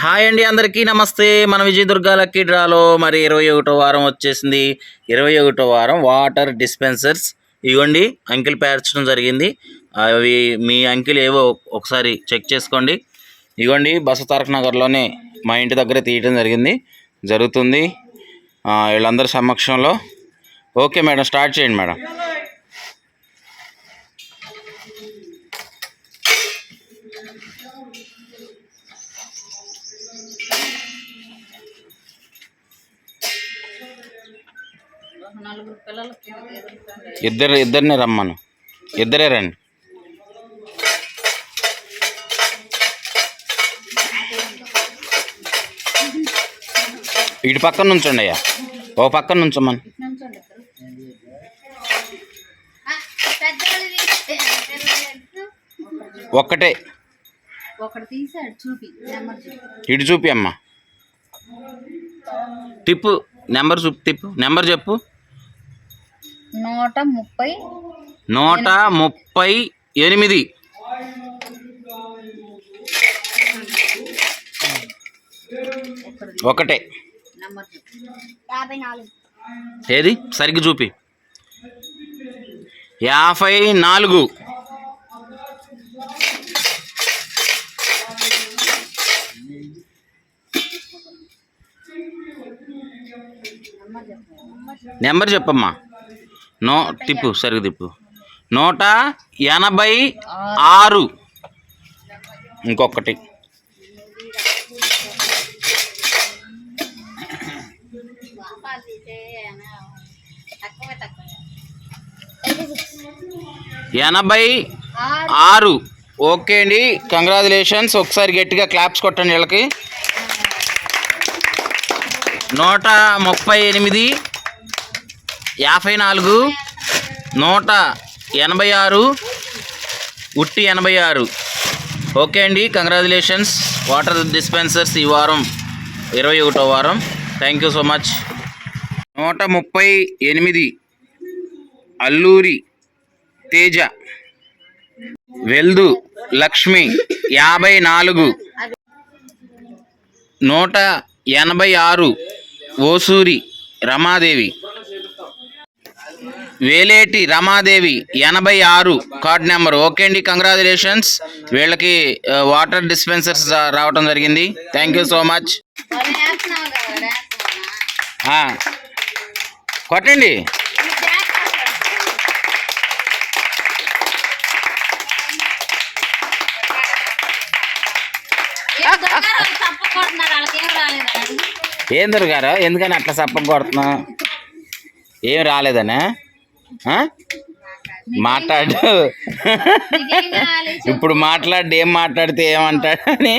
Hi అండి, అందరికీ నమస్తే. మన విజయదుర్గ లక్కీ డ్రాలో మరి 21వ వారం వచ్చేసింది. 21వ వారం వాటర్ డిస్పెన్సర్స్ ఇవ్వండి అంకిల్ పేర్చడం జరిగింది. అవి మీ అంకిల్ ఏవో ఒకసారి చెక్ చేసుకోండి. ఇవ్వండి బస తారక్ నగర్లోనే మా ఇంటి దగ్గర తీయటం జరుగుతుంది వీళ్ళందరి సమక్షంలో. ఓకే మేడం, స్టార్ట్ చేయండి మేడం. ఇద్దరిని రమ్మను, ఇద్దరే రండి. ఇటు పక్కన నుంచండి అయ్యా, ఓ పక్కన నుంచోమని. ఒక్కటే ఇటు చూపి అమ్మా. టిప్పు నెంబర్ తిప్పు, నెంబర్ చెప్పు. 138. ఒకటే ఏది సరిగ్గా చూపి. 54. నెంబర్ చెప్పమ్మా. తిప్పు, సరిగ్గా తిప్పు. 186. ఇంకొకటి. ఎనభై 6. ఓకే అండి, కంగ్రాచులేషన్స్. ఒకసారి గట్టిగా క్లాప్స్ కొట్టండి వీళ్ళకి. 138, 54, 186, 86. ఓకే అండి, కంగ్రాచులేషన్స్. వాటర్ డిస్పెన్సర్స్ ఈ వారం 21వ వారం. Thank you so much. 138 Alluri Teja, Veldu Lakshmi 54, 186 Osuri Ramadevi, Veleti Ramadevi 86 card number. Okay అండి, కంగ్రాచులేషన్స్. వీళ్ళకి వాటర్ డిస్పెన్సర్స్ రావటం జరిగింది. Thank you so much. కొట్టండి. ఏం దొరికారా? ఎందుకని అట్లా సప్పం కొడుతున్నా? ఏం రాలేదనా? మాట్లాడు. ఇప్పుడు మాట్లాడి ఏం మాట్లాడితే ఏమంటాడని